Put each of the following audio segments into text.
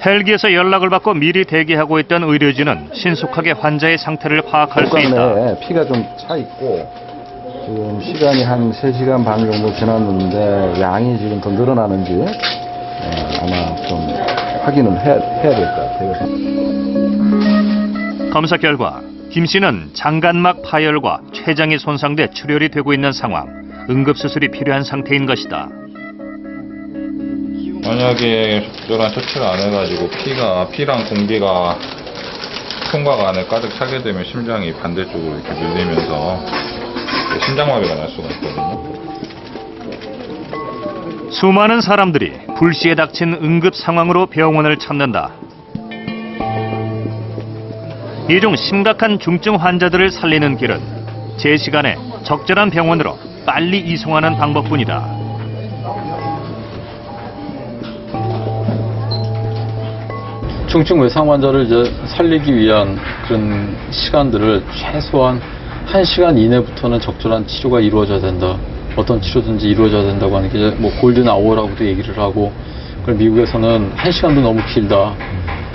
헬기에서 연락을 받고 미리 대기하고 있던 의료진은 신속하게 환자의 상태를 파악할 수 있다. 피가 좀 차 있고 지금 시간이 한 3시간 반 정도 지났는데 양이 지금 더 늘어나는지 아마 좀 확인을 해야 될 것 같아요. 검사 결과 김 씨는 장간막 파열과 췌장이 손상돼 출혈이 되고 있는 상황, 응급수술이 필요한 상태인 것이다. 만약에 적절한 처치를 안 해가지고 피랑 공기가 통각 안에 가득 차게 되면 심장이 반대쪽으로 이렇게 밀리면서 심장마비가 날 수가 있거든요. 수많은 사람들이 불시에 닥친 응급 상황으로 병원을 찾는다. 이 중 심각한 중증 환자들을 살리는 길은 제 시간에 적절한 병원으로 빨리 이송하는 방법뿐이다. 중증 외상 환자를 이제 살리기 위한 그런 시간들을 최소한 1시간 이내부터는 적절한 치료가 이루어져야 된다. 어떤 치료든지 이루어져야 된다고 하는 게 이제 뭐 골든 아워라고도 얘기를 하고, 그걸 미국에서는 1시간도 너무 길다.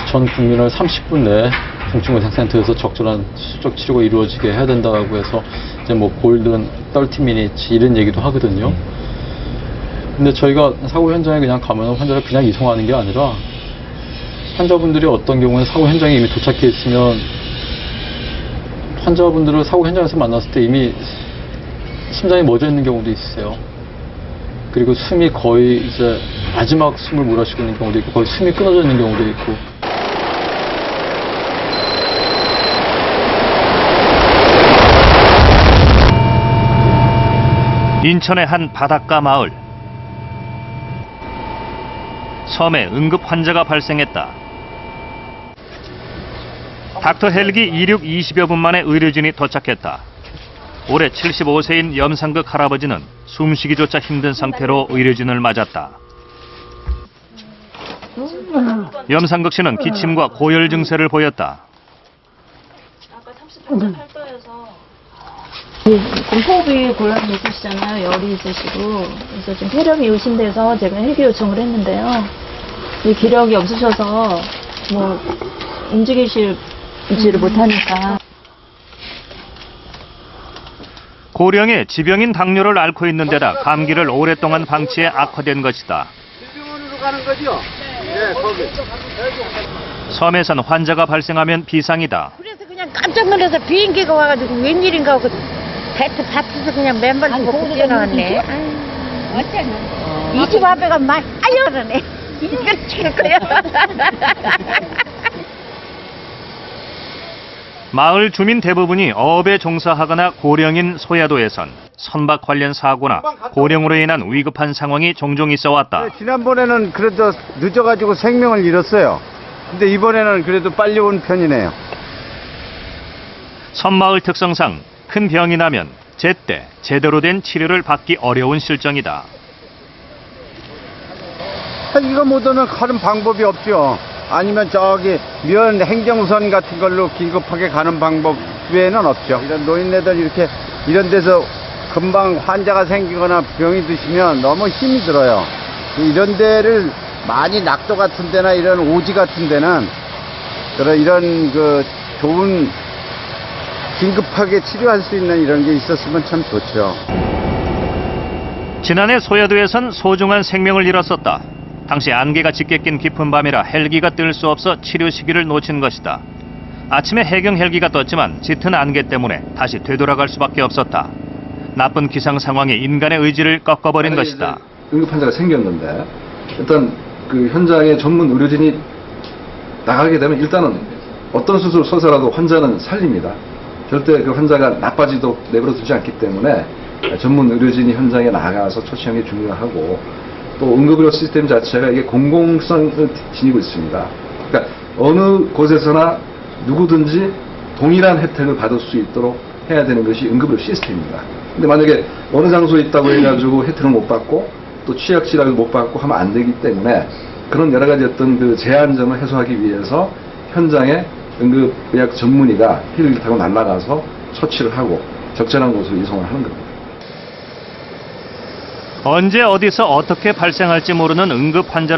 전 국민을 30분 내에 중증 외상센터에서 적절한 수술적 치료가 이루어지게 해야 된다고 해서 이제 뭐 골든 30 minutes 이런 얘기도 하거든요. 근데 저희가 사고 현장에 그냥 가면 환자를 그냥 이송하는 게 아니라 환자분들이 어떤 경우에 사고 현장에 이미 도착해 있으면 환자분들을 사고 현장에서 만났을 때 이미 심장이 멎어 있는 경우도 있어요. 그리고 숨이 거의 이제 마지막 숨을 몰아쉬고 있는 경우도 있고, 거의 숨이 끊어져 있는 경우도 있고. 인천의 한 바닷가 마을. 섬에 응급 환자가 발생했다. 닥터 헬기 이륙 20여 분 만에 의료진이 도착했다. 올해 75세인 염상극 할아버지는 숨쉬기조차 힘든 상태로 의료진을 맞았다. 염상극 씨는 기침과 고열 증세를 보였다. 아까 38.8도여서 지금 호흡이 곤란이 있으시잖아요. 열이 있으시고. 그래서 지금 폐렴이 의심돼서 제가 헬기 요청을 했는데요. 이 기력이 없으셔서 뭐 움직이지를 못하니까. 고령의 지병인 당뇨를 앓고 있는 데다 감기를 오랫동안 방치해 악화된 것이다. 병원으로 가는 거죠? 네, 거기. 섬에선 환자가 발생하면 비상이다. 그래서 그냥 깜짝 놀라서 비행기가 와가지고 웬일인가 하고 밭에서 그냥 맨발 짚고 뛰어나왔네. 이 집 앞에가 막 아유 그러네. 이걸 찍을 거야. 마을 주민 대부분이 어업에 종사하거나 고령인 소야도에선 선박 관련 사고나 고령으로 인한 위급한 상황이 종종 있어 왔다. 지난번에는 그래도 늦어가지고 생명을 잃었어요. 근데 이번에는 그래도 빨리 온 편이네요. 섬마을 특성상 큰 병이 나면 제때 제대로 된 치료를 받기 어려운 실정이다. 이거 못 오면 가는 방법이 없죠. 아니면 저기 면 행정선 같은 걸로 긴급하게 가는 방법 외에는 없죠. 이런 노인네들 이렇게 이런 데서 금방 환자가 생기거나 병이 드시면 너무 힘이 들어요. 이런 데를 많이 낙도 같은 데나 이런 오지 같은 데는 이런 그 좋은 긴급하게 치료할 수 있는 이런 게 있었으면 참 좋죠. 지난해 소야도에선 소중한 생명을 잃었었다. 당시 안개가 짙게 낀 깊은 밤이라 헬기가 뜰 수 없어 치료 시기를 놓친 것이다. 아침에 해경 헬기가 떴지만 짙은 안개 때문에 다시 되돌아갈 수밖에 없었다. 나쁜 기상 상황이 인간의 의지를 꺾어버린 것이다. 응급 환자가 생겼는데 일단 그 현장에 전문 의료진이 나가게 되면 일단은 어떤 수술을 써서라도 환자는 살립니다. 절대 그 환자가 나빠지도록 내버려 두지 않기 때문에 전문 의료진이 현장에 나가서 처치하는 게 중요하고, 또 응급의료 시스템 자체가 이게 공공성을 지니고 있습니다. 그러니까 어느 곳에서나 누구든지 동일한 혜택을 받을 수 있도록 해야 되는 것이 응급의료 시스템입니다. 근데 만약에 어느 장소에 있다고 해가지고 혜택을 못 받고 또 취약 치료를 못 받고 하면 안 되기 때문에, 그런 여러 가지 어떤 그 제한점을 해소하기 위해서 현장에 응급의학 전문의가 헬기를 타고 날아가서 처치를 하고 적절한 곳으로 이송을 하는 겁니다. 언제 어디서 어떻게 발생할지 모르는 응급 환자를